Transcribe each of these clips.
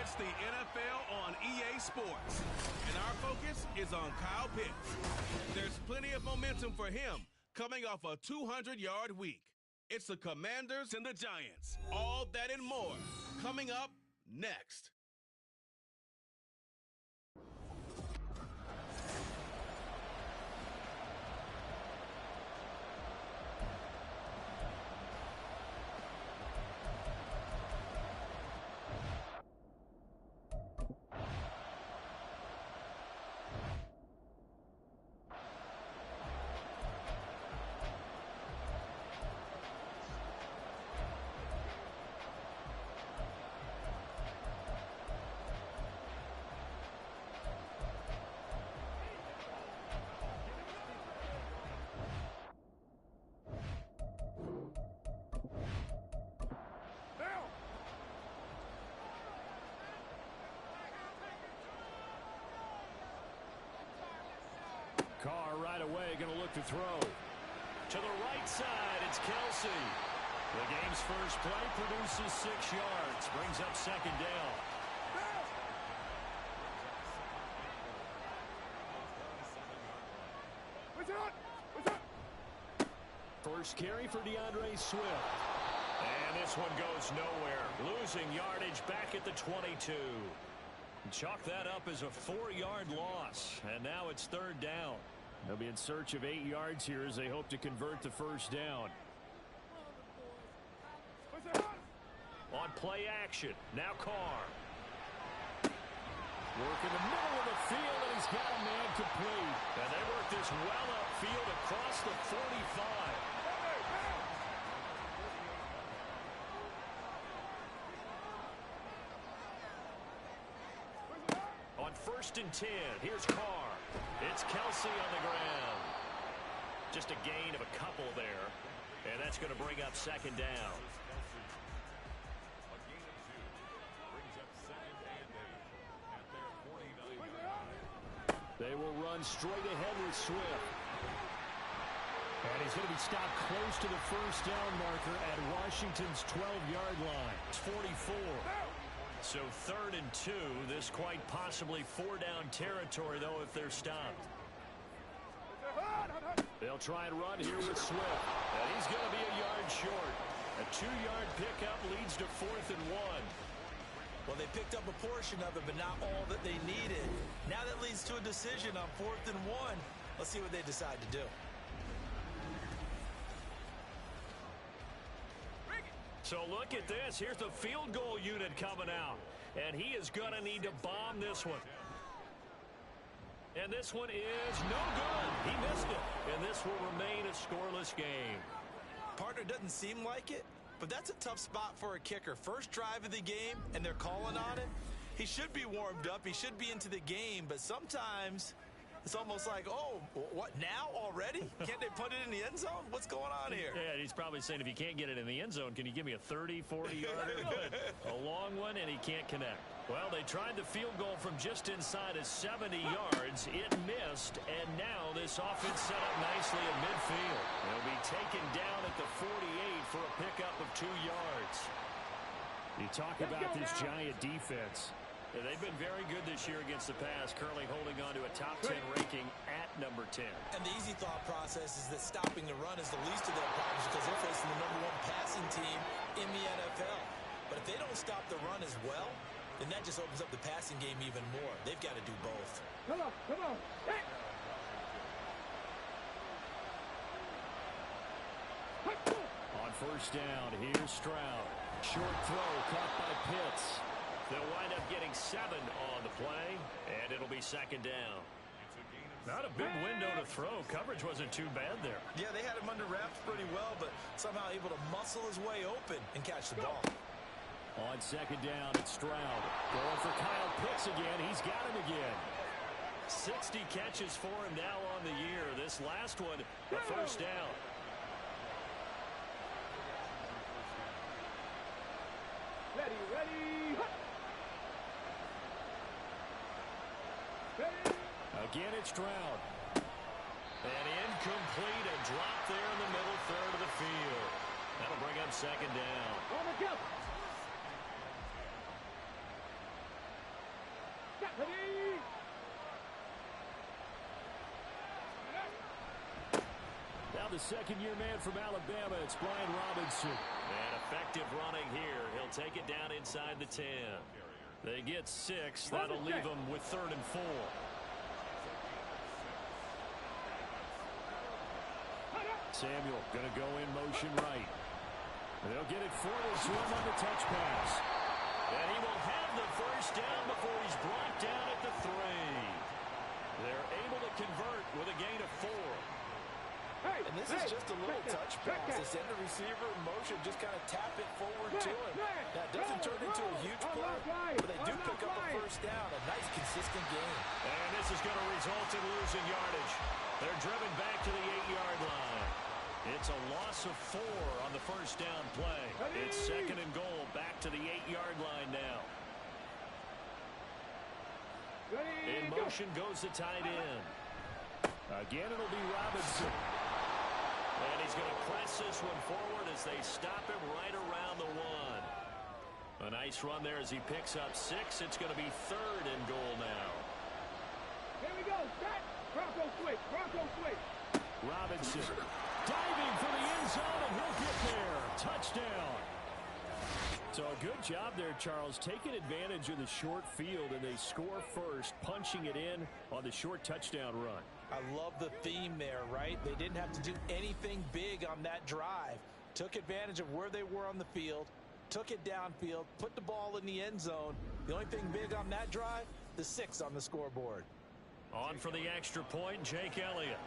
It's the NFL on EA Sports, and our focus is on Kyle Pitts. There's plenty of momentum for him coming off a 200-yard week. It's the Commanders and the Giants. All that and more coming up next. Carr right away going to look to throw. To the right side, it's Kelsey. The game's first play produces 6 yards. Brings up second down. First carry for DeAndre Swift. And this one goes nowhere. Losing yardage back at the 22. Chalk that up as a 4-yard loss. And now it's third down. They'll be in search of 8 yards here as they hope to convert the first down. On play action. Now Carr. Work in the middle of the field, and he's got a man complete. And they work this well upfield across the 45. On 1st and 10, here's Carr. It's Kelsey on the ground. Just a gain of a couple there. And that's going to bring up second down. They will run straight ahead with Swift. And he's going to be stopped close to the first down marker at Washington's 12-yard line. It's 44. So 3rd and 2. This quite possibly 4-down territory, though, if they're stopped. They'll try and run here with Swift. And he's going to be a yard short. A 2-yard pickup leads to 4th and 1. Well, they picked up a portion of it, but not all that they needed. Now that leads to a decision on 4th and 1. Let's see what they decide to do. So look at this. Here's the field goal unit coming out. And he is going to need to bomb this one. And this one is no good. He missed it. And this will remain a scoreless game. Partner, doesn't seem like it, but that's a tough spot for a kicker. First drive of the game, and they're calling on him. He should be warmed up. He should be into the game, but sometimes it's almost like, oh, what, now already? Can't they put it in the end zone? What's going on here? Yeah, he's probably saying, if you can't get it in the end zone, can you give me a 30, 40-yarder? A long one, and he can't connect. Well, they tried the field goal from just inside of 70 yards. It missed, and now this offense set up nicely at midfield. They'll be taken down at the 48 for a pickup of 2 yards. You talk about this Giant defense. Yeah, they've been very good this year against the pass, currently holding on to a top 10 ranking at number 10. And the easy thought process is that stopping the run is the least of their problems because they're facing the #1 passing team in the NFL. But if they don't stop the run as well, then that just opens up the passing game even more. They've got to do both. Come on, come on. Hey. On first down, here's Stroud. Short throw caught by Pitts. They'll wind up getting 7 on the play, and it'll be second down. Not a big window to throw. Coverage wasn't too bad there. Yeah, they had him under wraps pretty well, but somehow able to muscle his way open and catch the ball. On second down, it's Stroud. Going for Kyle Pitts again. He's got him again. 60 catches for him now on the year. This last one, a first down. Ready, ready. Again, it's Stroud. And incomplete, a drop there in the middle third of the field. That'll bring up second down. the second-year man from Alabama. It's Brian Robinson. And effective running here. He'll take it down inside the 10. They get 6. That'll leave them with 3rd and 4. Samuel going to go in motion right. They'll get it forward to him on the touch pass. And he will have the first down before he's brought down at the 3. They're able to convert with a gain of 4. And this is just a little touch pass. They send the receiver in motion, just kind of tap it forward to him. That doesn't turn into a huge play, but they do pick up a first down. A nice, consistent game. And this is going to result in losing yardage. They're driven back to the 8-yard line. It's a loss of 4 on the first down play. It's 2nd and goal, back to the 8-yard line now. In motion goes the tight end. Again, it'll be Robinson. And he's going to press this one forward as they stop him right around the 1. A nice run there as he picks up 6. It's going to be 3rd and goal now. Here we go. Set. Bronco switch. Bronco switch. Robinson diving for the end zone, and he'll get there. Touchdown. So a good job there, Charles, taking advantage of the short field, and they score first, punching it in on the short touchdown run. I love the theme there, right? They didn't have to do anything big on that drive. Took advantage of where they were on the field, took it downfield, put the ball in the end zone. The only thing big on that drive, the 6 on the scoreboard. On for the extra point, Jake Elliott.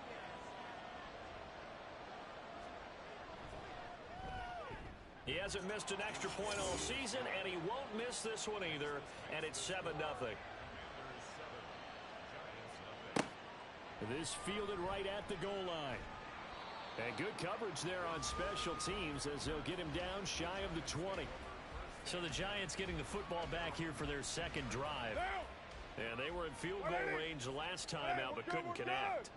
He hasn't missed an extra point all season, and he won't miss this one either, and it's 7-0. This fielded right at the goal line. And good coverage there on special teams as they'll get him down shy of the 20. So the Giants getting the football back here for their second drive. And they were in field goal range the last time out but couldn't connect.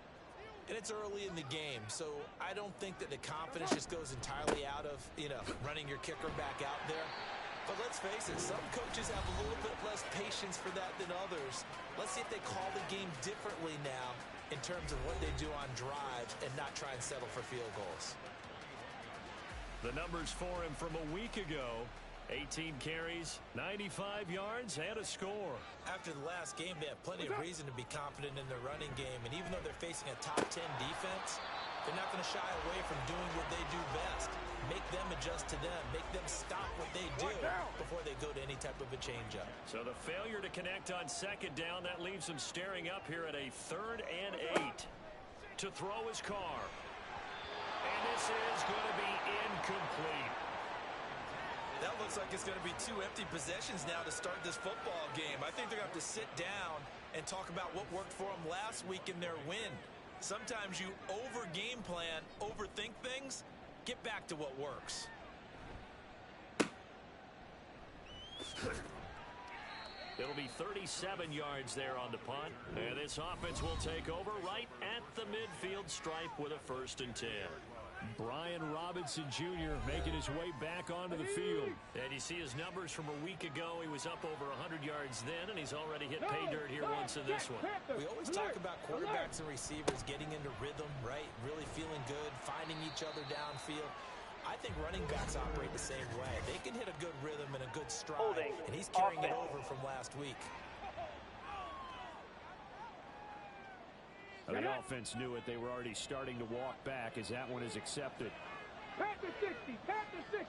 And it's early in the game, so I don't think that the confidence just goes entirely out of, running your kicker back out there. But let's face it, some coaches have a little bit less patience for that than others. Let's see if they call the game differently now in terms of what they do on drives and not try and settle for field goals. The numbers for him from a week ago: 18 carries, 95 yards, and a score. After the last game, they have plenty of reason to be confident in their running game. And even though they're facing a top 10 defense, they're not going to shy away from doing what they do best. Make them adjust to them. Make them stop what they do before they go to any type of a change-up. So the failure to connect on second down, that leaves them staring up here at a 3rd and 8. To throw his car. And this is going to be incomplete. That looks like it's going to be 2 empty possessions now to start this football game. I think they're going to have to sit down and talk about what worked for them last week in their win. Sometimes you over-game plan, overthink things. Get back to what works. It'll be 37 yards there on the punt. And this offense will take over right at the midfield stripe with a 1st and 10. Brian Robinson Jr. making his way back onto the field. And you see his numbers from a week ago. He was up over 100 yards then, and he's already hit pay dirt here once in this one. We always talk about quarterbacks and receivers getting into rhythm, right? Really feeling good, finding each other downfield. I think running backs operate the same way. They can hit a good rhythm and a good stride, and he's carrying it over from last week. The offense knew it. They were already starting to walk back as that one is accepted. Pat to 60. Pat to 60.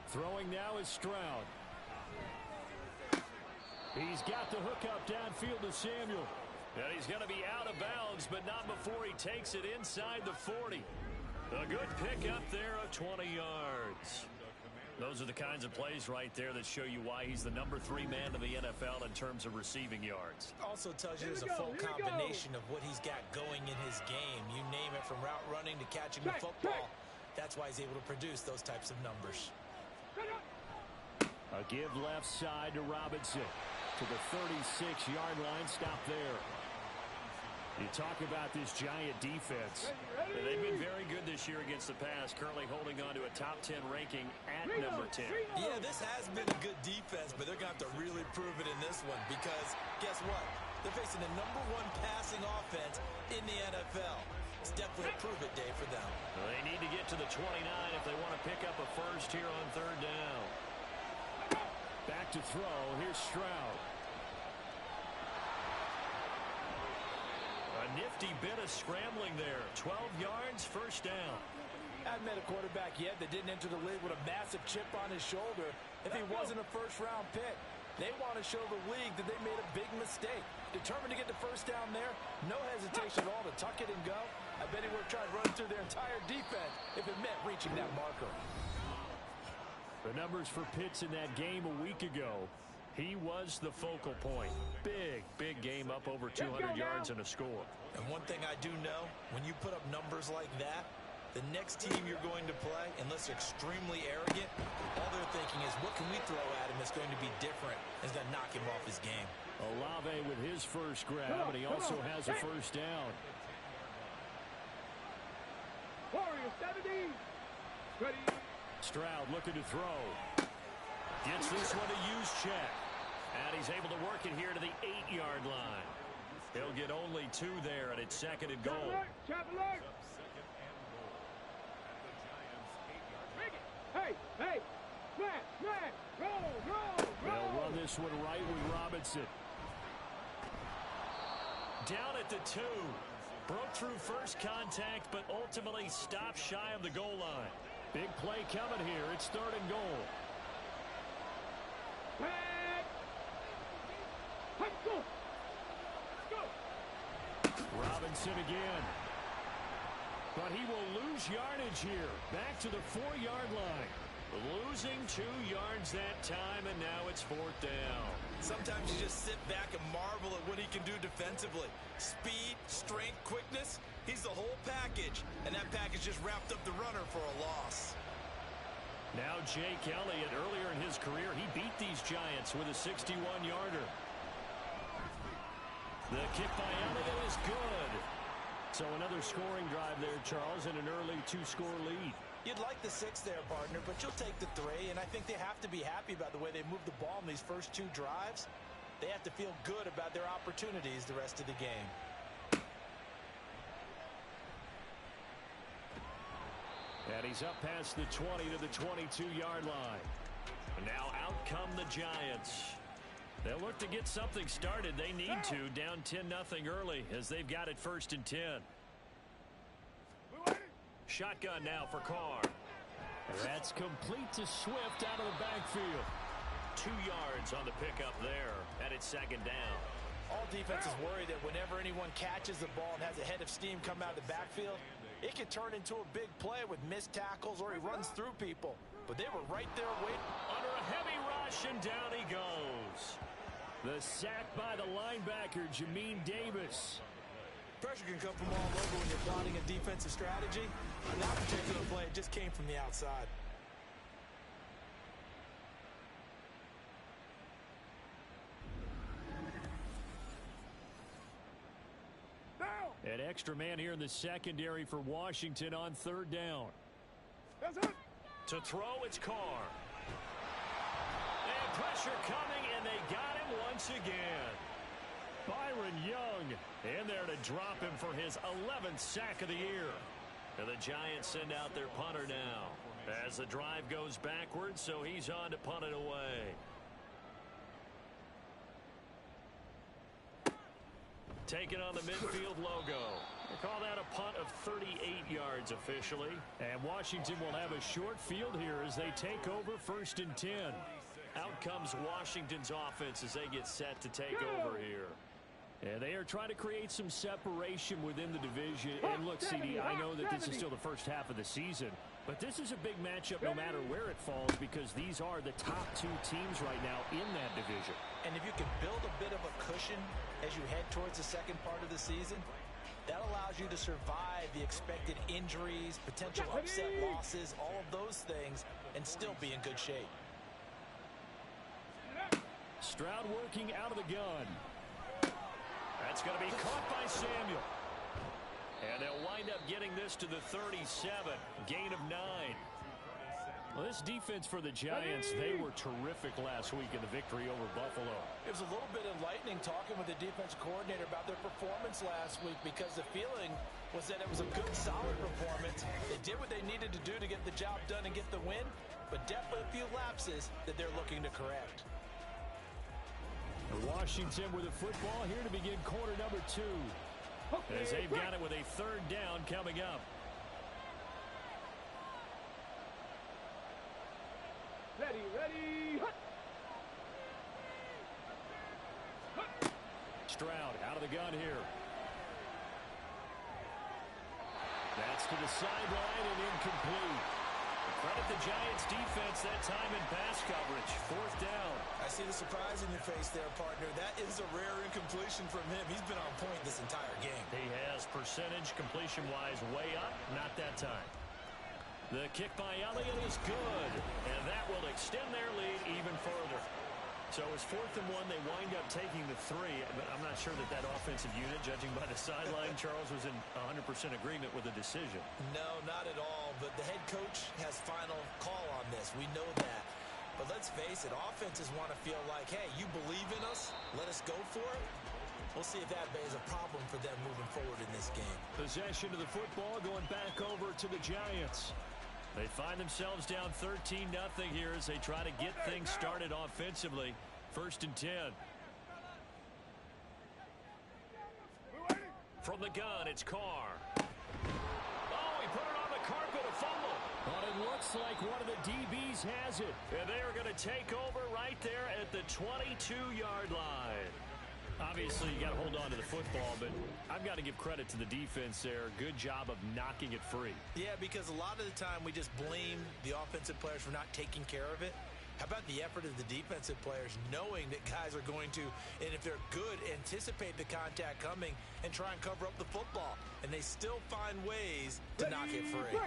Throwing now is Stroud. He's got the hookup downfield to Samuel. And he's going to be out of bounds, but not before he takes it inside the 40. A good pickup there of 20 yards. Those are the kinds of plays right there that show you why he's the number 3 man in the NFL in terms of receiving yards. Also tells you there's a full combination of what he's got going in his game. You name it, from route running to catching the football. That's why he's able to produce those types of numbers. A give left side to Robinson. To the 36-yard line. Stop there. You talk about this Giant defense. They've been very good this year against the pass, currently holding on to a top 10 ranking at number 10. Yeah, this has been a good defense, but they're going to have to really prove it in this one because guess what? They're facing the #1 passing offense in the NFL. It's definitely a prove-it day for them. Well, they need to get to the 29 if they want to pick up a first here on 3rd down. Back to throw. Here's Stroud. A nifty bit of scrambling there. 12 yards, first down. I haven't met a quarterback yet that didn't enter the league with a massive chip on his shoulder if he wasn't a first-round pick. They want to show the league that they made a big mistake. Determined to get the first down there, no hesitation at all to tuck it and go. I bet he would have tried running through their entire defense if it meant reaching that marker. The numbers for Pitts in that game a week ago. He was the focal point. Big game, up over 200 yards and a score. And one thing I do know, when you put up numbers like that, the next team you're going to play, unless they're extremely arrogant, all they're thinking is, what can we throw at him that's going to be different? Is going to knock him off his game. Olave with his first grab, and he also has a first down. Warrior 70. Ready. Stroud looking to throw. Gets this one to use check. And he's able to work it here to the 8-yard line. He'll get only 2 there, and it's 2nd and goal. Trap alert. Hey, smash, roll. They'll run this one right with Robinson. Down at the 2. Broke through first contact, but ultimately stopped shy of the goal line. Big play coming here. It's 3rd and goal. Robinson again. But he will lose yardage here. Back to the 4-yard line. Losing 2 yards that time, and now it's 4th down. Sometimes you just sit back and marvel at what he can do defensively. Speed, strength, quickness. He's the whole package. And that package just wrapped up the runner for a loss. Now Jake Elliott, earlier in his career, he beat these Giants with a 61-yarder. The kick by Elliott is good. So another scoring drive there, Charles, and an early 2-score lead. You'd like the 6 there, partner, but you'll take the 3, and I think they have to be happy about the way they moved the ball in these first 2 drives. They have to feel good about their opportunities the rest of the game. And he's up past the 20 to the 22-yard line. Now out come the Giants. They'll look to get something started. They need to, down 10-0 early as they've got it 1st and 10. Shotgun now for Carr. That's complete to Swift out of the backfield. 2 yards on the pickup there, and it's 2nd down. All defenses worry that whenever anyone catches the ball and has a head of steam come out of the backfield, it can turn into a big play with missed tackles or he runs through people. But they were right there waiting. Under a heavy rush, and down he goes. The sack by the linebacker, Jamin Davis. Pressure can come from all over when you're plotting a defensive strategy. On that particular play, it just came from the outside. An extra man here in the secondary for Washington on 3rd down. To throw, it's Carr. And pressure coming, and they got him once again. Byron Young in there to drop him for his 11th sack of the year. And the Giants send out their punter now as the drive goes backwards, so he's on to punt it away. Taking on the midfield logo. They call that a punt of 38 yards officially. And Washington will have a short field here as they take over 1st and 10. Out comes Washington's offense as they get set to take over here. And they are trying to create some separation within the division. And look, CD, I know that this is still the first half of the season, but this is a big matchup no matter where it falls because these are the top 2 teams right now in that division. And if you can build a bit of a cushion as you head towards the second part of the season, that allows you to survive the expected injuries, potential upset losses, all of those things, and still be in good shape. Stroud working out of the gun. That's going to be caught by Samuel. And they'll wind up getting this to the 37. Gain of 9. Well, this defense for the Giants, they were terrific last week in the victory over Buffalo. It was a little bit enlightening talking with the defense coordinator about their performance last week because the feeling was that it was a good, solid performance. They did what they needed to do to get the job done and get the win, but definitely a few lapses that they're looking to correct. Washington with the football here to begin quarter number 2. As they've got it with a third down coming up. Ready. Stroud out of the gun here. That's to the sideline and incomplete. Credit the Giants defense that time in pass coverage. Fourth down. I see the surprise in your face there, partner. That is a rare incompletion from him. He's been on point this entire game. He has percentage completion-wise way up. Not that time. The kick by Elliott is good, and that will extend their lead even further. So it's 4th and 1. They wind up taking the 3, but I'm not sure that offensive unit, judging by the sideline, Charles, was in 100% agreement with the decision. No, not at all, but the head coach has final call on this. We know that. But let's face it, offenses want to feel like, hey, you believe in us, let us go for it. We'll see if that is a problem for them moving forward in this game. Possession of the football going back over to the Giants. They find themselves down 13-0 here as they try to get things started offensively. 1st and 10. From the gun, it's Carr. Oh, he put it on the carpet, a fumble. But it looks like one of the DBs has it. And they are going to take over right there at the 22-yard line. Obviously, you got to hold on to the football, but I've got to give credit to the defense there. Good job of knocking it free. Yeah, because a lot of the time we just blame the offensive players for not taking care of it. How about the effort of the defensive players knowing that guys are going to, and if they're good, anticipate the contact coming and try and cover up the football. And they still find ways to knock it free.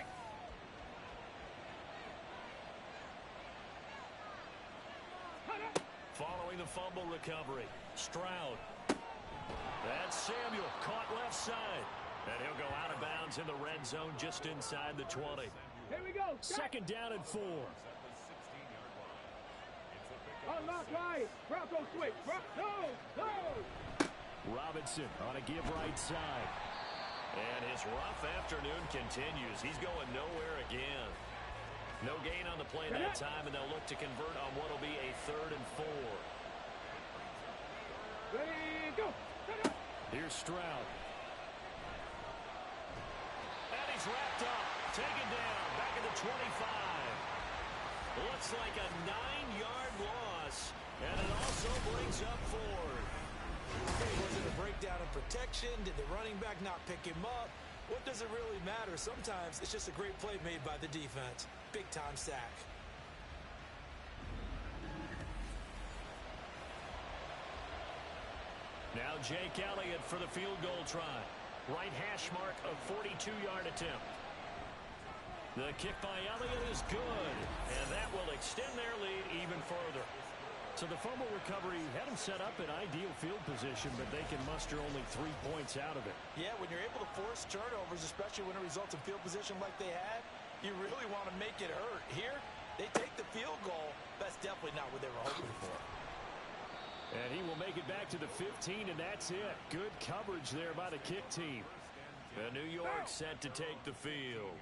Following the fumble recovery, Stroud. That's Samuel, caught left side. And he'll go out of bounds in the red zone just inside the 20. Here we go. Second down and 4. Unlock right. Bronco switch. No. Robinson on a give right side. And his rough afternoon continues. He's going nowhere again. No gain on the play that time, and they'll look to convert on what will be a 3rd and 4. Ready, go. Here's Stroud. And he's wrapped up. Taken down. Back at the 25. Looks like a 9-yard loss. And it also brings up 4. Was it a breakdown in protection? Did the running back not pick him up? What does it really matter? Sometimes it's just a great play made by the defense. Big-time sack. Now Jake Elliott for the field goal try. Right hash mark of 42-yard attempt. The kick by Elliott is good, and that will extend their lead even further. So the fumble recovery had them set up in ideal field position, but they can muster only 3 points out of it. Yeah, when you're able to force turnovers, especially when it results in field position like they had, you really want to make it hurt. Here, they take the field goal. That's definitely not what they were hoping for. And he will make it back to the 15, and that's it. Good coverage there by the kick team. And New York set to take the field.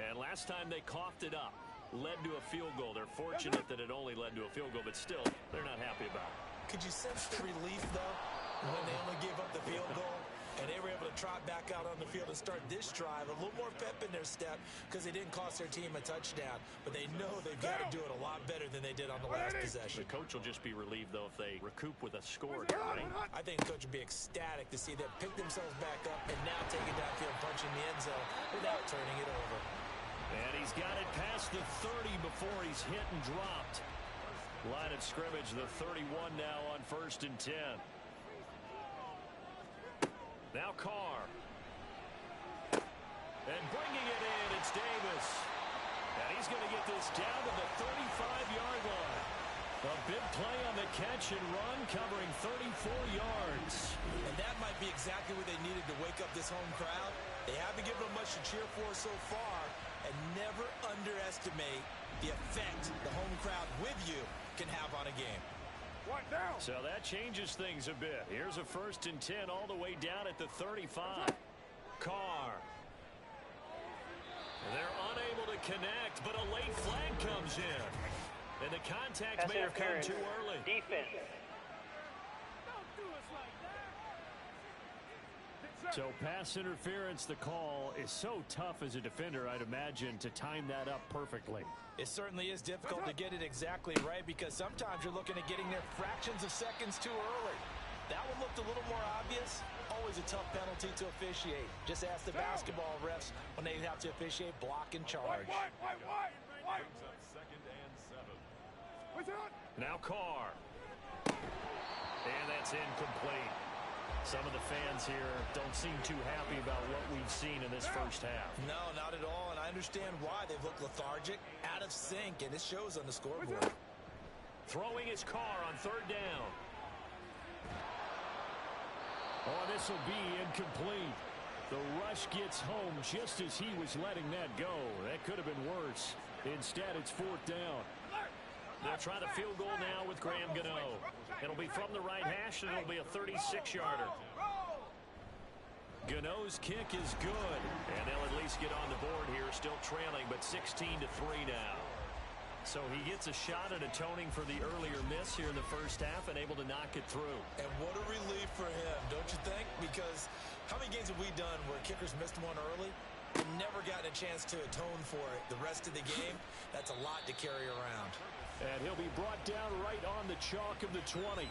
And last time they coughed it up, led to a field goal. They're fortunate that it only led to a field goal, but still, they're not happy about it. Could you sense the relief, though, when they only gave up the field goal? And they were able to trot back out on the field and start this drive. A little more pep in their step because they didn't cost their team a touchdown. But they know they've got to do it a lot better than they did on the last possession. The coach will just be relieved, though, if they recoup with a score here, right? I think the coach would be ecstatic to see them pick themselves back up and now take it downfield, punching the end zone without turning it over. And he's got it past the 30 before he's hit and dropped. Line of scrimmage, the 31 now on 1st and 10. Now Carr. And bringing it in, it's Davis. And he's going to get this down to the 35-yard line. A big play on the catch and run, covering 34 yards. And that might be exactly what they needed to wake up this home crowd. They haven't given them much to cheer for so far, and never underestimate the effect the home crowd with you can have on a game. So that changes things a bit. Here's a 1st and 10 all the way down at the 35. Carr. They're unable to connect, but a late flag comes in. And the contact may have come too early. Defense. So pass interference, the call is so tough as a defender, I'd imagine, to time that up perfectly. It certainly is difficult to get it exactly right because sometimes you're looking at getting there fractions of seconds too early. That one looked a little more obvious. Always a tough penalty to officiate. Just ask the basketball refs when they have to officiate block and charge. Now Carr. And that's incomplete. Some of the fans here don't seem too happy about what we've seen in this first half. No, not at all, and I understand why. They've looked lethargic, out of sync, and it shows on the scoreboard. Throwing his Carr on 3rd down. Oh, this will be incomplete. The rush gets home just as he was letting that go. That could have been worse. Instead, it's 4th down. They'll try the field goal now with Graham Gano. It'll be from the right hash, and it'll be a 36-yarder. Gano's kick is good, and they'll at least get on the board here, still trailing, but 16-3 now. So he gets a shot at atoning for the earlier miss here in the first half and able to knock it through. And what a relief for him, don't you think? Because how many games have we done where kickers missed one early and never gotten a chance to atone for it the rest of the game? That's a lot to carry around. And he'll be brought down right on the chalk of the 20.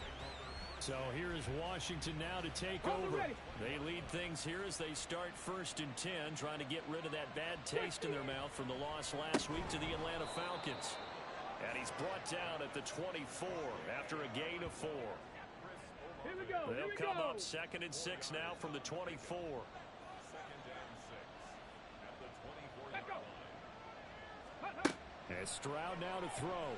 So here is Washington now to take over. They lead things here as they start 1st and 10, trying to get rid of that bad taste in their mouth from the loss last week to the Atlanta Falcons. And he's brought down at the 24 after a gain of 4. They'll come up 2nd and 6 now from the 24. And Stroud now to throw.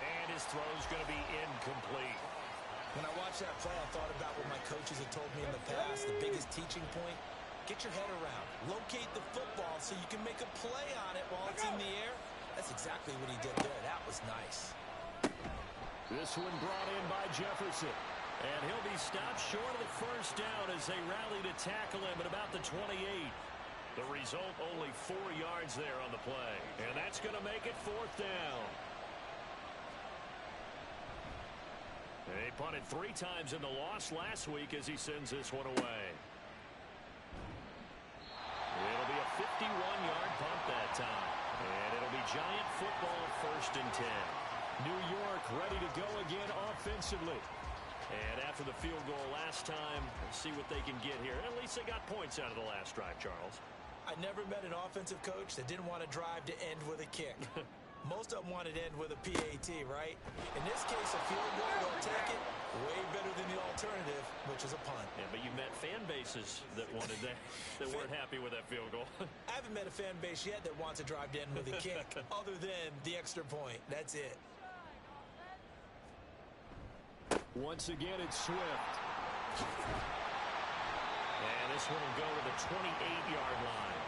And his throw's going to be incomplete. When I watched that play, I thought about what my coaches had told me in the past. The biggest teaching point, get your head around. Locate the football so you can make a play on it while it's in the air. That's exactly what he did there. That was nice. This one brought in by Jefferson. And he'll be stopped short of the 1st down as they rally to tackle him at about the 28. The result, only 4 yards there on the play. And that's going to make it 4th down. They punted 3 times in the loss last week as he sends this one away. It'll be a 51-yard punt that time. And it'll be Giant football 1st and 10. New York ready to go again offensively. And after the field goal last time, we'll see what they can get here. At least they got points out of the last drive, Charles. I never met an offensive coach that didn't want to drive to end with a kick. Most of them wanted to end with a PAT, right? In this case, a field goal, they'll take it. Way better than the alternative, which is a punt. Yeah, but you met fan bases that wanted that weren't happy with that field goal. I haven't met a fan base yet that wants to drive to end with a kick, other than the extra point. That's it. Once again, it's Swift. And this one will go to the 28-yard line.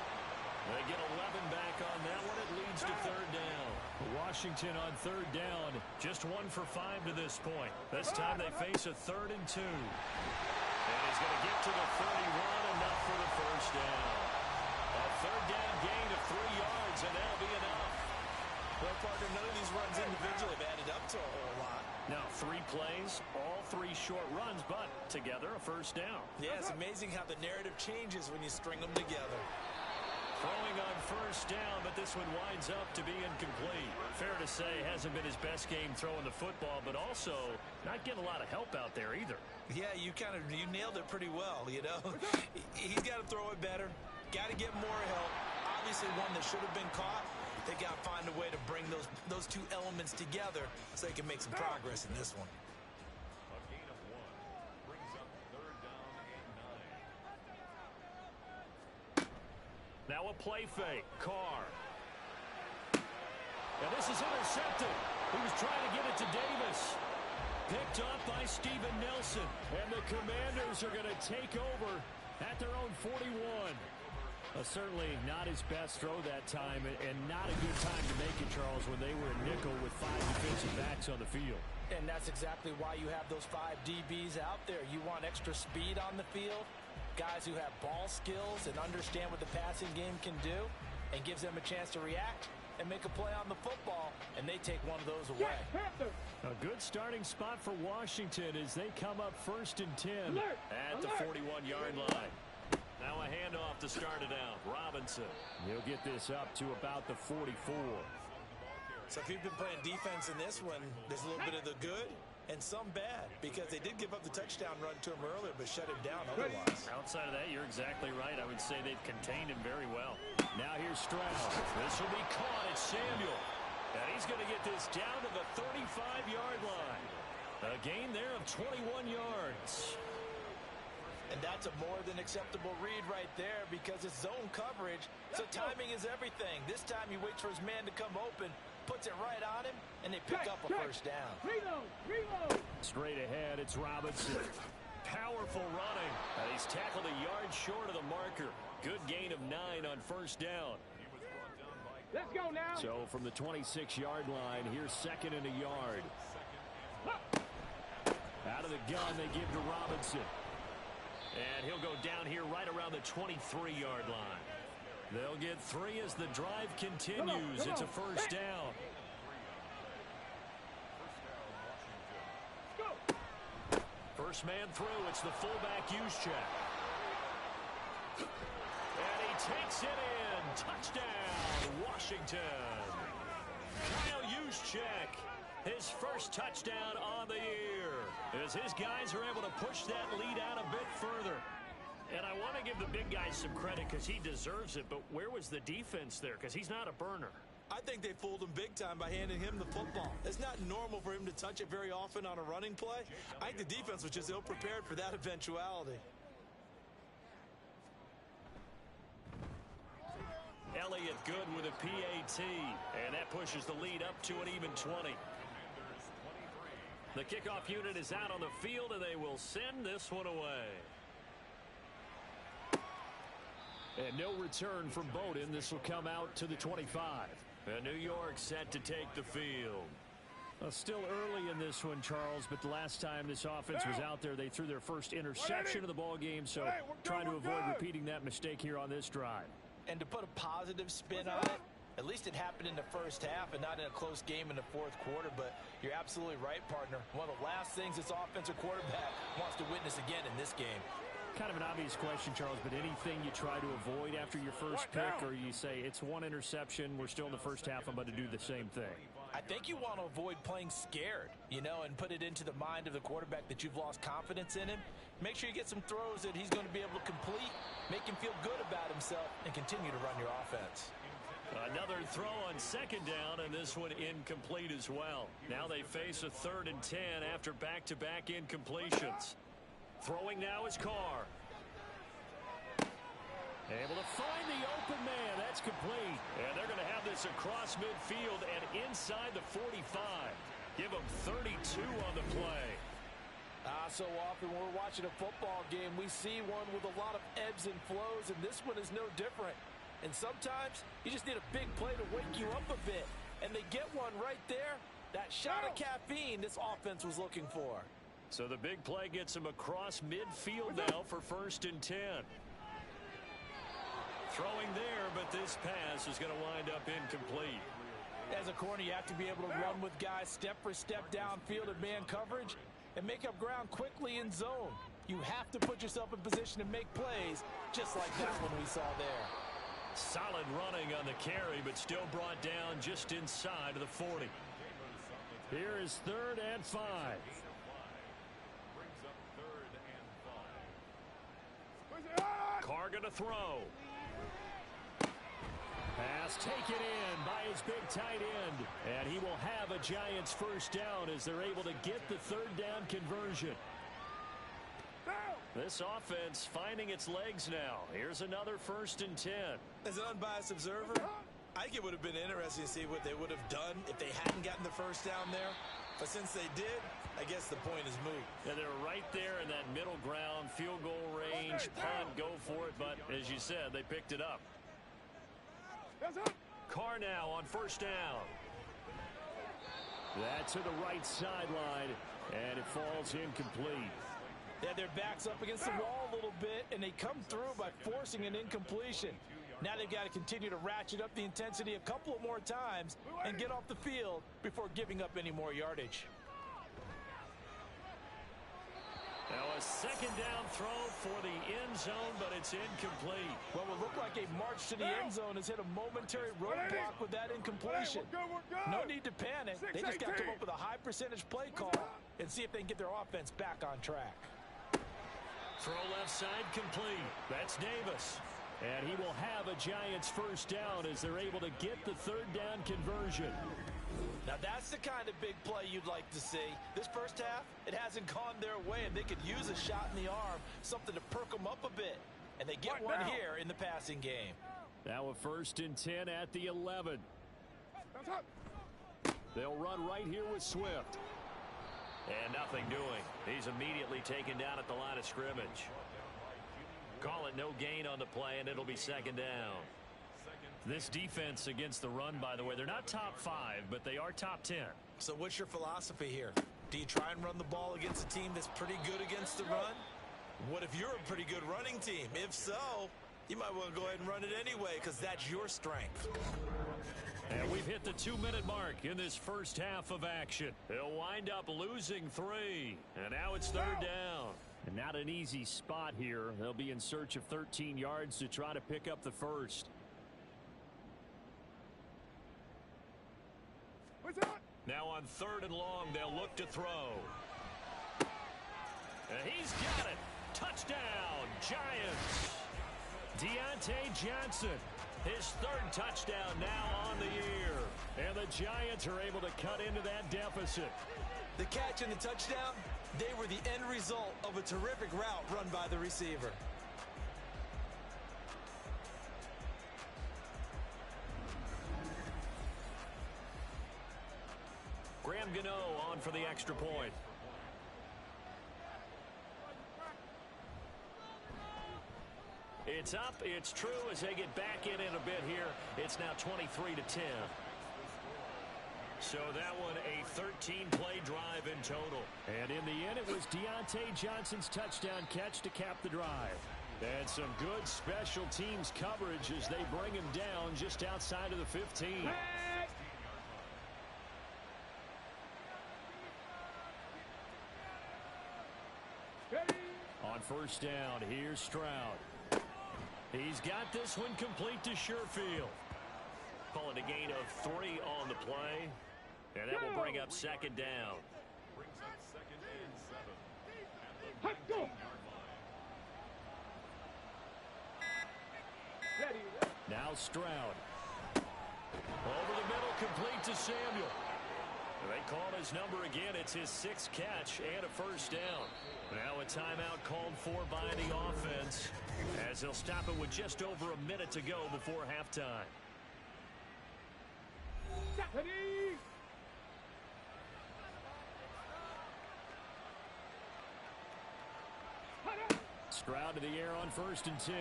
They get 11 back on that one. It leads to 3rd down. Washington on 3rd down. Just 1 for 5 to this point. This time they face a 3rd and 2. And he's going to get to the 31, enough for the 1st down. A 3rd down gain of 3 yards, and that'll be enough. Well, partner, none of these runs individually have added up to a whole lot. Now, 3 plays, all 3 short runs, but together a 1st down. Yeah, it's amazing how the narrative changes when you string them together. Throwing on 1st down, but this one winds up to be incomplete. Fair to say, hasn't been his best game throwing the football, but also not getting a lot of help out there either. Yeah, you nailed it pretty well, you know. He's got to throw it better. Got to get more help. Obviously, one that should have been caught. They got to find a way to bring those 2 elements together so they can make some progress in this one. A gain of 1 brings up 3rd down and 9. Now a play fake. Carr. And this is intercepted. He was trying to get it to Davis. Picked up by Steven Nelson. And the Commanders are going to take over at their own 41. Certainly not his best throw that time, and not a good time to make it, Charles, when they were a nickel with 5 defensive backs on the field. And that's exactly why you have those 5 DBs out there. You want extra speed on the field, guys who have ball skills and understand what the passing game can do, and gives them a chance to react and make a play on the football, and they take one of those away. A good starting spot for Washington as they come up 1st and 10 at the 41-yard line. Now a handoff to start it out. Robinson. He'll get this up to about the 44. So if you've been playing defense in this one, there's a little bit of the good and some bad, because they did give up the touchdown run to him earlier but shut him down otherwise. Outside of that, you're exactly right. I would say they've contained him very well. Now here's Stroud. This will be caught. It's Samuel. And he's going to get this down to the 35-yard line. A gain there of 21 yards. And that's a more than acceptable read right there, because it's zone coverage, so timing is everything. This time he waits for his man to come open, puts it right on him, and they pick up a first down. Reload. Straight ahead, it's Robinson. Powerful running. He's tackled a yard short of the marker. Good gain of 9 on first down. Let's go now. So from the 26-yard line, here's 2nd and a yard. Out of the gun, they give to Robinson. And he'll go down here right around the 23-yard line. They'll get 3 as the drive continues. It's a first down. First man through. It's the fullback Juszczyk. And he takes it in. Touchdown, Washington. Kyle Juszczyk, his first touchdown on the year, as his guys are able to push that lead out a bit further. And I want to give the big guy some credit because he deserves it, but where was the defense there? Because he's not a burner. I think they fooled him big time by handing him the football. It's not normal for him to touch it very often on a running play. I think the defense was just ill-prepared for that eventuality. Elliott good with a PAT, and that pushes the lead up to an even 20. The kickoff unit is out on the field, and they will send this one away. And no return from Bowden. This will come out to the 25. And New York set to take the field. Still early in this one, Charles, but the last time this offense was out there, they threw their first interception of the ball game, so trying to avoid repeating that mistake here on this drive. And to put a positive spin on it, at least it happened in the first half and not in a close game in the fourth quarter. But you're absolutely right, partner. One of the last things this offensive quarterback wants to witness again in this game. Kind of an obvious question, Charles, but anything you try to avoid after your first pick, or you say it's one interception, we're still in the first half, I'm about to do the same thing? I think you want to avoid playing scared, and put it into the mind of the quarterback that you've lost confidence in him. Make sure you get some throws that he's going to be able to complete, make him feel good about himself, and continue to run your offense. Another throw on second down, and this one incomplete as well. Now they face a 3rd and 10 after back-to-back incompletions. Throwing now is Carr. Able to find the open man. That's complete. And they're going to have this across midfield and inside the 45. Give them 32 on the play. So often when we're watching a football game, we see one with a lot of ebbs and flows, and this one is no different. And sometimes you just need a big play to wake you up a bit. And they get one right there. That shot of caffeine this offense was looking for. So the big play gets him across midfield now for 1st and 10. Throwing there, but this pass is going to wind up incomplete. As a corner, you have to be able to run with guys step for step downfield in man coverage and make up ground quickly in zone. You have to put yourself in position to make plays, just like that one we saw there. Solid running on the carry, but still brought down just inside of the 40. Here is 3rd and 5. Carr going to throw. Pass taken in by his big tight end. And he will have a Giants first down as they're able to get the 3rd down conversion. This offense finding its legs now. Here's another 1st and 10. As an unbiased observer, I think it would have been interesting to see what they would have done if they hadn't gotten the first down there. But since they did, I guess the point is moot. Yeah, they're right there in that middle ground, field goal range, punt, go for it. But as you said, they picked it up. Carr now on first down. That's to the right sideline, and it falls incomplete. Yeah, their back's up against the wall a little bit, and they come through by forcing an incompletion. Now they've got to continue to ratchet up the intensity a couple of more times and get off the field before giving up any more yardage. Now a second down throw for the end zone, but it's incomplete. Well, it looked like a march to the end zone has hit a momentary roadblock with that incompletion. No need to panic. They just got to come up with a high percentage play call and see if they can get their offense back on track. Throw left side complete. That's Davis. And he will have a Giants first down as they're able to get the third down conversion. Now that's the kind of big play you'd like to see. This first half, it hasn't gone their way, and they could use a shot in the arm, something to perk them up a bit. And they get one here in the passing game. Now a 1st and 10 at the 11. They'll run right here with Swift. And nothing doing. He's immediately taken down at the line of scrimmage. Call it no gain on the play, and it'll be second down. This defense against the run, by the way, they're not top 5, but they are top 10. So what's your philosophy here? Do you try and run the ball against a team that's pretty good against the run? What if you're a pretty good running team? If so, you might want to go ahead and run it anyway because that's your strength. And we've hit the 2-minute mark in this first half of action. They'll wind up losing 3, and now it's third down. And not an easy spot here. They'll be in search of 13 yards to try to pick up the first. Now on 3rd and long, they'll look to throw. And he's got it. Touchdown, Giants. Deontay Johnson, his 3rd touchdown now on the year. And the Giants are able to cut into that deficit. The catch and the touchdown, they were the end result of a terrific route run by the receiver. Graham Gano on for the extra point. It's up, it's true as they get back in a bit here. It's now 23-10. So that one a 13-play drive in total. And in the end, it was Deontay Johnson's touchdown catch to cap the drive. And some good special teams coverage as they bring him down just outside of the 15. On first down, here's Stroud. He's got this one complete to Sherfield. Call it a gain of 3 on the play. And that will bring up second down. Brings up 2nd and 7 at the 19-yard line. Now Stroud. Over the middle, complete to Samuel. They call his number again. It's his 6th catch and a first down. Now a timeout called for by the offense as they'll stop it with just over a minute to go before halftime. Stroud to the air on 1st and 10.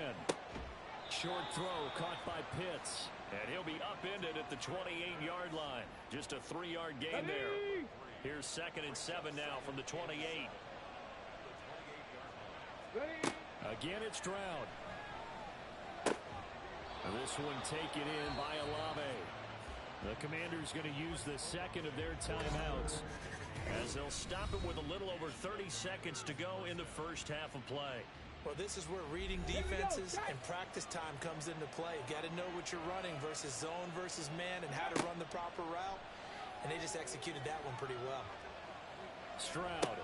Short throw caught by Pitts. And he'll be upended at the 28-yard line. Just a 3-yard gain there. Here's 2nd and 7 now from the 28. Again, it's Stroud. And this one taken in by Olave. The Commanders going to use the 2nd of their timeouts as they'll stop it with a little over 30 seconds to go in the first half of play. Well, this is where reading defenses and practice time comes into play. Got to know what you're running versus zone versus man and how to run the proper route. And they just executed that one pretty well. Stroud.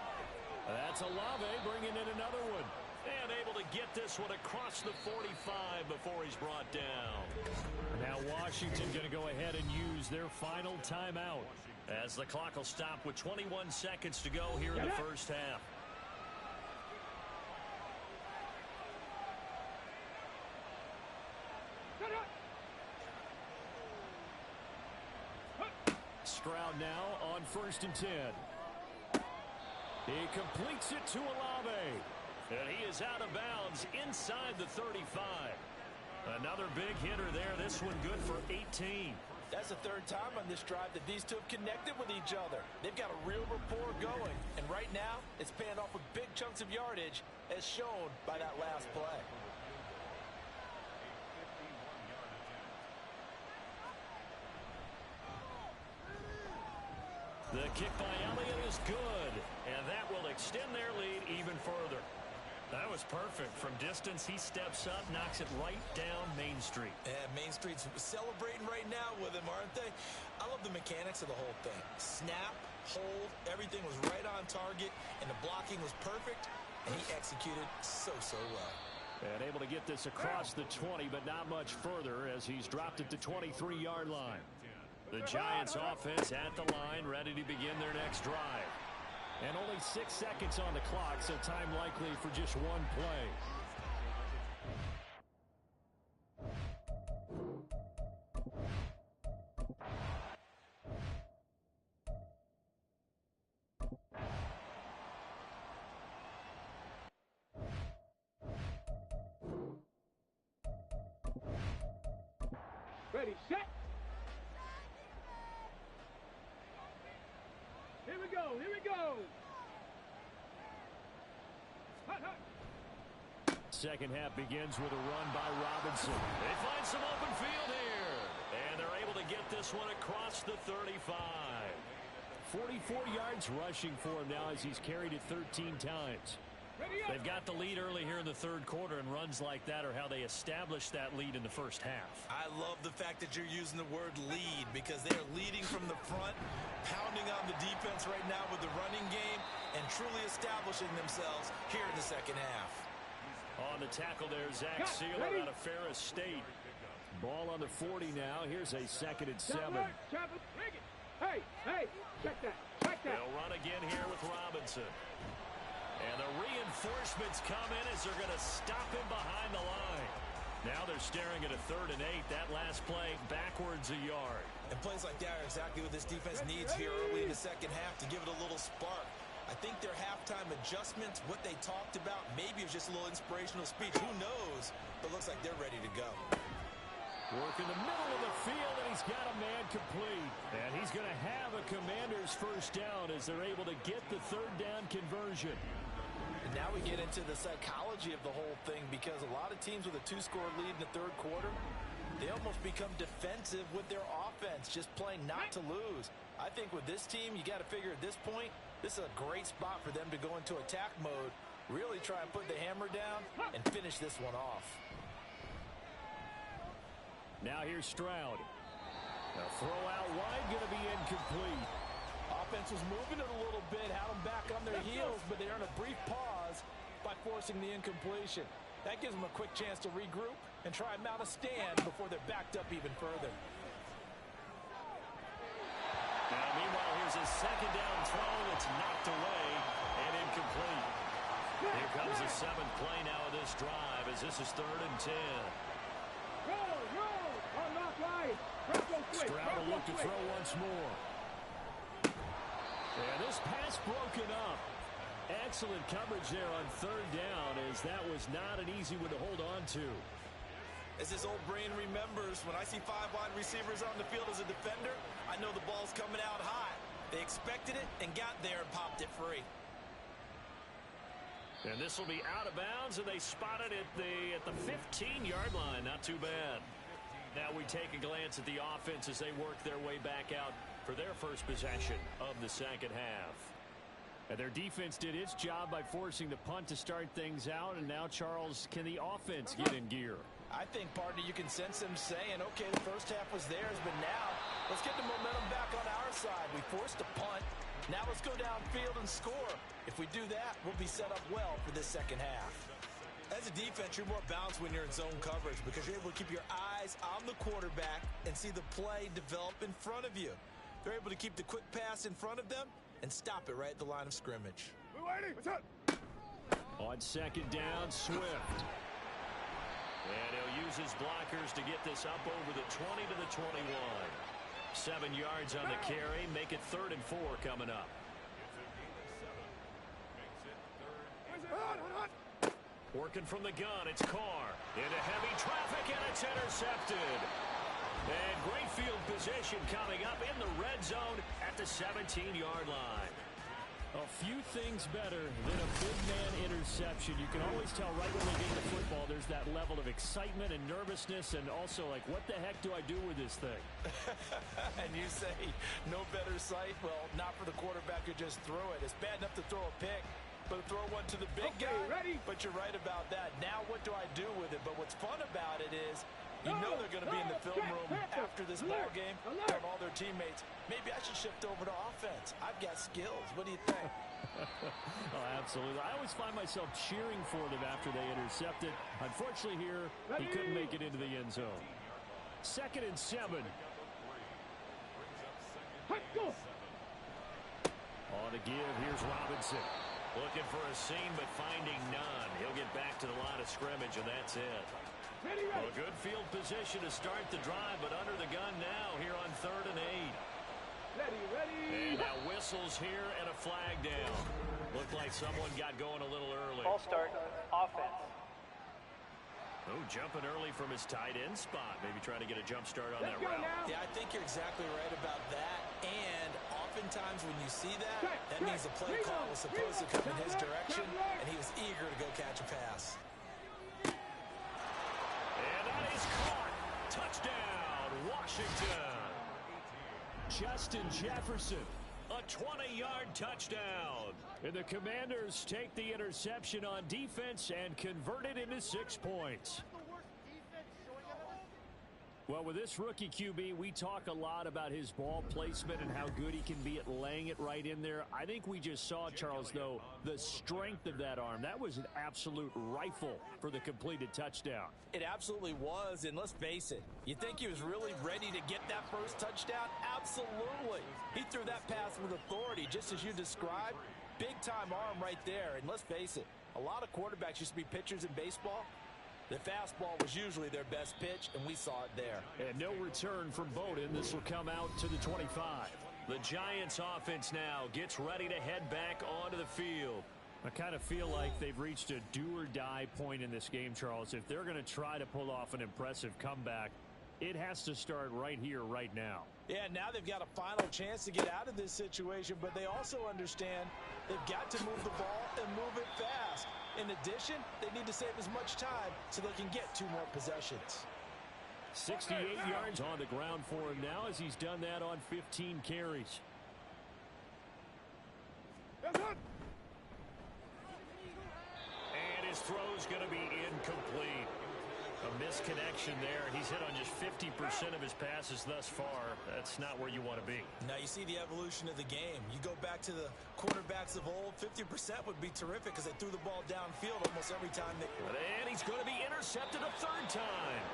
That's Olave bringing in another one. And able to get this one across the 45 before he's brought down. Now Washington going to go ahead and use their final timeout as the clock will stop with 21 seconds to go here in the first half. Stroud now on 1st and 10. He completes it to Olave. And he is out of bounds inside the 35. Another big hitter there. This one good for 18. That's the 3rd time on this drive that these two have connected with each other. They've got a real rapport going. And right now, it's paying off with big chunks of yardage, as shown by that last play. The kick by Elliott is good, and that will extend their lead even further. That was perfect. From distance, he steps up, knocks it right down Main Street. Yeah, Main Street's celebrating right now with him, aren't they? I love the mechanics of the whole thing. Snap, hold, everything was right on target, and the blocking was perfect, and he executed so well. And able to get this across the 20, but not much further as he's dropped it to 23-yard line. The Giants offense at the line, ready to begin their next drive. And only 6 seconds on the clock, so time likely for just one play. Ready, set. Here we go, here we go. Hut, hut. Second half begins with a run by Robinson. They find some open field here, and they're able to get this one across the 35. 44 yards rushing for him now as he's carried it 13 times. They've got the lead early here in the 3rd quarter, and runs like that are how they establish that lead in the 1st half. I love the fact that you're using the word lead, because they're leading from the front, pounding on the defense right now with the running game, and truly establishing themselves here in the 2nd half. On the tackle there, Zach Sealer out of Ferris State. Ball on the 40 now. Here's a 2nd and 7. Hey, check that, check that. They'll run again here with Robinson. And the reinforcements come in as they're going to stop him behind the line. Now they're staring at a 3rd and 8. That last play backwards a yard. And plays like that are exactly what this defense needs here early in the 2nd half to give it a little spark. I think their halftime adjustments, what they talked about, maybe it was just a little inspirational speech. Who knows? But looks like they're ready to go. Work in the middle of the field, and he's got a man complete. And he's going to have a Commander's 1st down as they're able to get the 3rd down conversion. And now we get into the psychology of the whole thing, because a lot of teams with a 2-score lead in the 3rd quarter, they almost become defensive with their offense, just playing not to lose. I think with this team, you got to figure at this point, this is a great spot for them to go into attack mode, really try and put the hammer down and finish this one off. Now here's Stroud. A throw out wide, going to be incomplete. Offense was moving it a little bit, had them back on their heels, but they earned a brief pause by forcing the incompletion. That gives them a quick chance to regroup and try and mount a stand before they're backed up even further. Now, meanwhile, here's a 2nd down throw that's knocked away and incomplete. Here comes the 7th play now of this drive as this is 3rd and 10. Roll, on lock line. Stroud will look to throw once more. And this pass broken up. Excellent coverage there on 3rd down, as that was not an easy one to hold on to. As this old brain remembers, when I see 5 wide receivers on the field as a defender, I know the ball's coming out high. They expected it and got there and popped it free. And this will be out of bounds, and they spotted it at the 15-yard line. Not too bad. Now we take a glance at the offense as they work their way back out for their first possession of the 2nd half. And their defense did its job by forcing the punt to start things out, and now, Charles, can the offense get in gear? I think, partner, you can sense them saying, okay, the 1st half was theirs, but now let's get the momentum back on our side. We forced a punt. Now let's go downfield and score. If we do that, we'll be set up well for this 2nd half. As a defense, you're more balanced when you're in zone coverage because you're able to keep your eyes on the quarterback and see the play develop in front of you. They're able to keep the quick pass in front of them and stop it right at the line of scrimmage. What's up? On 2nd down, Swift. And he'll use his blockers to get this up over the 20 to the 21. 7 yards on the carry. Make it 3rd and 4 coming up. Working from the gun, it's Carr. Into heavy traffic, and it's intercepted. And great field position coming up in the red zone at the 17-yard line. A few things better than a big man interception. You can always tell right when they get the football, there's that level of excitement and nervousness, and also like, what the heck do I do with this thing? And you say no better sight? Well, not for the quarterback who just threw it. It's bad enough to throw a pick, but throw one to the big guy. Ready? But you're right about that. Now what do I do with it? But what's fun about it is you know they're going to be in the film room after this ball game, telling all their teammates, maybe I should shift over to offense. I've got skills. What do you think? Oh, absolutely. I always find myself cheering for them after they intercept it. Unfortunately here, he couldn't make it into the end zone. 2nd and 7. Let's go. On the give, here's Robinson. Looking for a seam, but finding none. He'll get back to the line of scrimmage, and that's it. Well, a good field position to start the drive, but under the gun now here on 3rd and 8. Ready. And now whistles here and a flag down. Looked like someone got going a little early. Ball start, offense. Oh, jumping early from his tight end spot. Maybe trying to get a jump start on that route. Yeah, I think you're exactly right about that. And oftentimes when you see that, that means the play call was supposed to come in his direction, and he was eager to go catch a pass. And that is caught. Touchdown, Washington. Justin Jefferson. A 20-yard touchdown. And the Commanders take the interception on defense and convert it into 6 points. Well, with this rookie QB, we talk a lot about his ball placement and how good he can be at laying it right in there. I think we just saw, Charles, though, the strength of that arm. That was an absolute rifle for the completed touchdown. It absolutely was, and let's face it, you think he was really ready to get that first touchdown? Absolutely. He threw that pass with authority, just as you described. Big-time arm right there, and let's face it, a lot of quarterbacks used to be pitchers in baseball. The fastball was usually their best pitch, and we saw it there. And no return from Bowden. This will come out to the 25. The Giants offense now gets ready to head back onto the field. I kind of feel like they've reached a do-or-die point in this game, Charles. If they're going to try to pull off an impressive comeback, it has to start right here, right now. Yeah, now they've got a final chance to get out of this situation, but they also understand they've got to move the ball and move it fast. In addition, they need to save as much time so they can get 2 more possessions. 68 yards on the ground for him now as he's done that on 15 carries. And his throw's going to be incomplete. A misconnection there. He's hit on just 50% of his passes thus far. That's not where you want to be. Now you see the evolution of the game. You go back to the quarterbacks of old, 50% would be terrific because they threw the ball downfield almost every time. And he's going to be intercepted a 3rd time.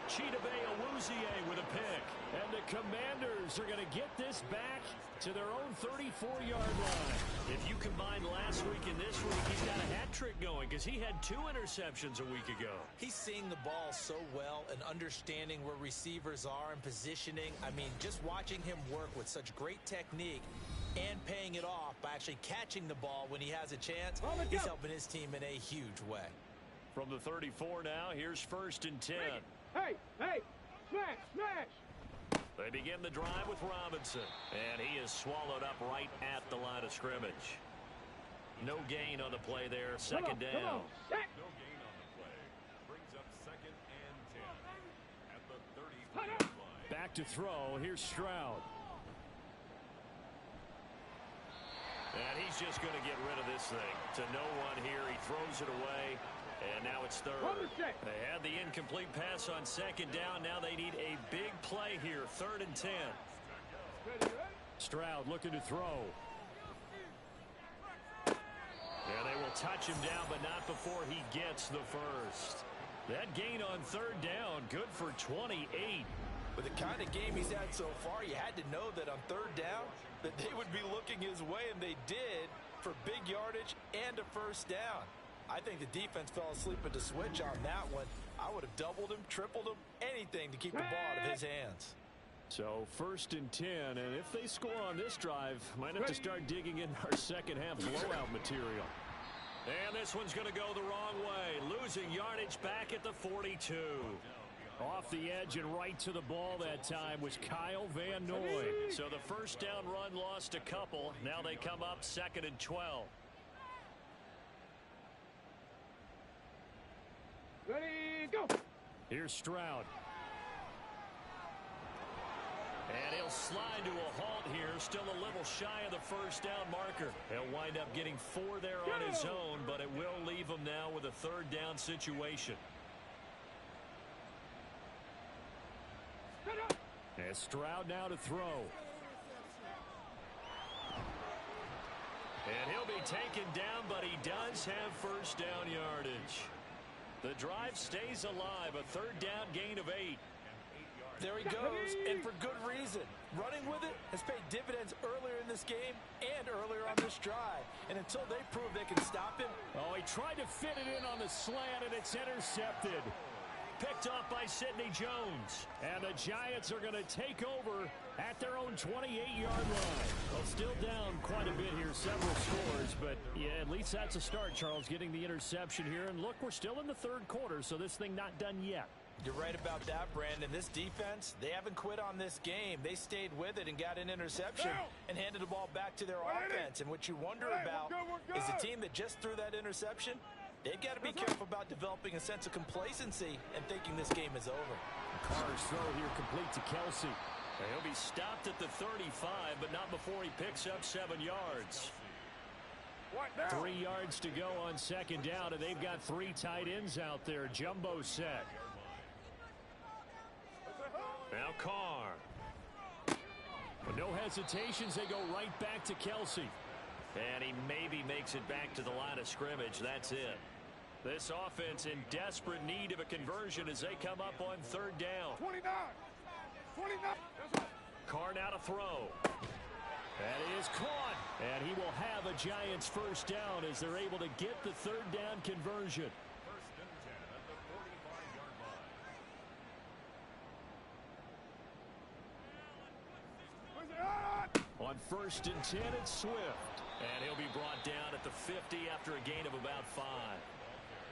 Chidobe Awuzie with a pick. And the Commanders are going to get this back to their own 34-yard line. If you combine last week and this week, he's got a hat trick going because he had 2 interceptions a week ago. He's seeing the ball so well and understanding where receivers are and positioning. I mean, just watching him work with such great technique and paying it off by actually catching the ball when he has a chance, he's helping his team in a huge way. From the 34 now, here's 1st and 10. Hey, smash. They begin the drive with Robinson, and he is swallowed up right at the line of scrimmage. No gain on the play there, 2nd down. No gain on the play. Brings up 2nd and 10 at the 30-yard line. Back to throw. Here's Stroud. And he's just going to get rid of this thing. To no one here. He throws it away. And now it's 3rd. They had the incomplete pass on 2nd down. Now they need a big play here. 3rd and 10. Stroud looking to throw. Yeah, they will touch him down, but not before he gets the first. That gain on 3rd down, good for 28. With the kind of game he's had so far, you had to know that on 3rd down, that they would be looking his way, and they did, for big yardage and a first down. I think the defense fell asleep at the switch on that one. I would have doubled him, tripled him, anything to keep the ball out of his hands. So 1st and 10, and if they score on this drive, might have to start digging in our second half blowout material. And this one's going to go the wrong way. Losing yardage back at the 42. Off the edge and right to the ball that time was Kyle Van Noy. So the first down run lost a couple. Now they come up 2nd and 12. Ready, go. Here's Stroud. And he'll slide to a halt here, still a little shy of the first down marker. He'll wind up getting 4 there on his own, but it will leave him now with a 3rd down situation. And Stroud now to throw. And he'll be taken down, but he does have first down yardage. The drive stays alive, a 3rd down gain of 8. There he goes, and for good reason. Running with it has paid dividends earlier in this game and earlier on this drive. And until they prove they can stop him. Oh, he tried to fit it in on the slant, and it's intercepted. Picked off by Sidney Jones. And the Giants are going to take over at their own 28-yard line. Well, still down quite a bit here, several scores, but yeah, at least that's a start, Charles, getting the interception here. And look, we're still in the 3rd quarter, so this thing not done yet. You're right about that, Brandon. This defense, they haven't quit on this game. They stayed with it and got an interception and handed the ball back to their offense. And what you wonder about is the team that just threw that interception, they've got to be careful about developing a sense of complacency and thinking this game is over. Carr's throw here complete to Kelsey. He'll be stopped at the 35, but not before he picks up 7 yards. 3 yards to go on 2nd down, and they've got 3 tight ends out there. Jumbo set. Now Carr. With no hesitations, they go right back to Kelsey. And he maybe makes it back to the line of scrimmage. That's it. This offense in desperate need of a conversion as they come up on 3rd down. 29. Carr now to throw. That is caught. And he will have a Giants first down as they're able to get the 3rd down conversion. 1st and 10 at the 45-yard line. On 1st and 10, it's Swift. And he'll be brought down at the 50 after a gain of about 5.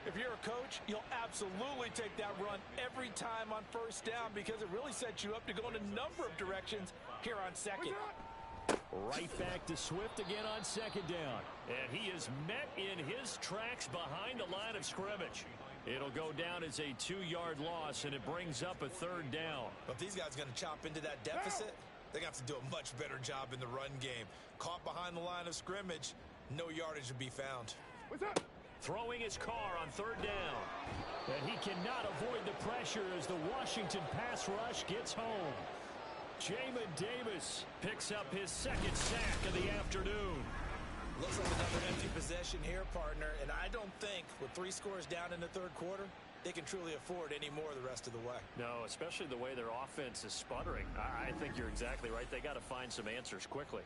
If you're a coach, you'll absolutely take that run every time on 1st down because it really sets you up to go in a number of directions here on 2nd. Right back to Swift again on 2nd down. And he is met in his tracks behind the line of scrimmage. It'll go down as a 2-yard loss, and it brings up a 3rd down. But if these guys are going to chop into that deficit, they're going to have to do a much better job in the run game. Caught behind the line of scrimmage, no yardage to be found. Throwing his Carr on 3rd down. And he cannot avoid the pressure as the Washington pass rush gets home. Jamin Davis picks up his 2nd sack of the afternoon. Looks like another empty possession here, partner, and I don't think with 3 scores down in the 3rd quarter, they can truly afford any more the rest of the way. No, especially the way their offense is sputtering. I think you're exactly right. They got to find some answers quickly.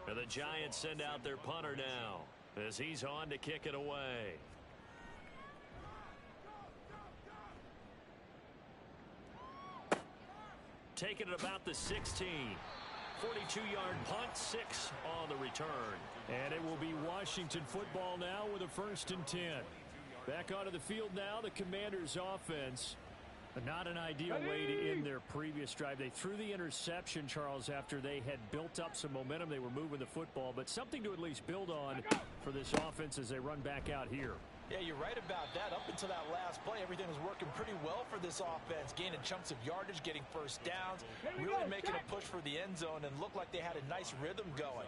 And the Giants send out their punter now as he's on to kick it away. Taking it about the 16. 42-yard punt, 6 on the return. And it will be Washington football now with a 1st and 10. Back onto the field now, the Commanders' offense. Not an ideal way to end their previous drive. They threw the interception, Charles, after they had built up some momentum. They were moving the football, but something to at least build on for this offense as they run back out here. Yeah, you're right about that. Up until that last play, everything was working pretty well for this offense. Gaining chunks of yardage, getting first downs, really making a push for the end zone, and looked like they had a nice rhythm going.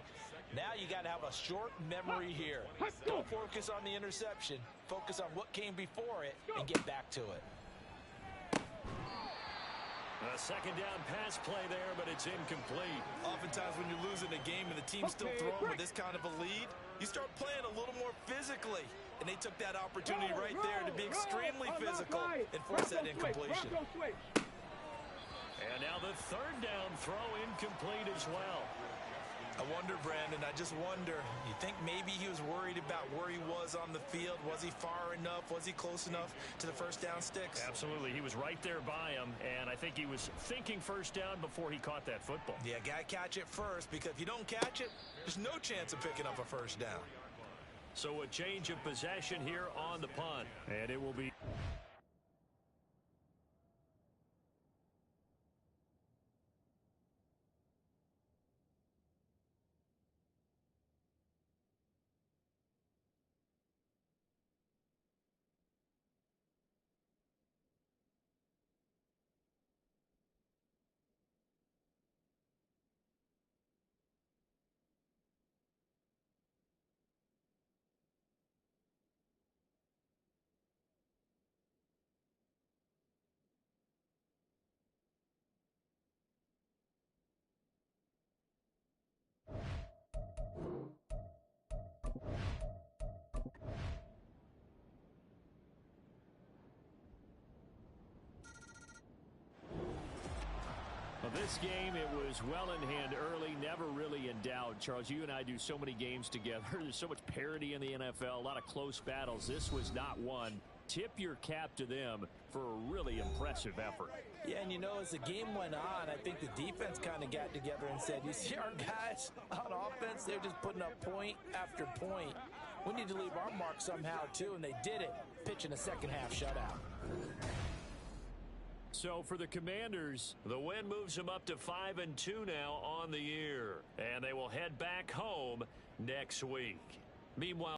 Now you got to have a short memory here. Don't focus on the interception. Focus on what came before it and get back to it. A 2nd down pass play there, but it's incomplete. Oftentimes when you're losing a game and the team's still throwing with this kind of a lead, you start playing a little more physically. And they took that opportunity right there to be extremely physical and force that incompletion. And now the 3rd down throw incomplete as well. I wonder, Brandon, I just wonder. You think maybe he was worried about where he was on the field? Was he far enough? Was he close enough to the first down sticks? Absolutely. He was right there by him, and I think he was thinking first down before he caught that football. Yeah, got to catch it first, because if you don't catch it, there's no chance of picking up a first down. So a change of possession here on the punt. And it will be... Well, this game, it was well in hand early, never really in doubt. Charles, you and I do so many games together. There's so much parity in the NFL, a lot of close battles. This was not one. Tip your cap to them for a really impressive effort. Yeah, and you know, as the game went on, I think the defense kind of got together and said, you see our guys on offense, they're just putting up point after point. We need to leave our mark somehow, too, and they did it, pitching a second-half shutout. So for the Commanders, the win moves them up to 5-2 now on the year. And they will head back home next week. Meanwhile,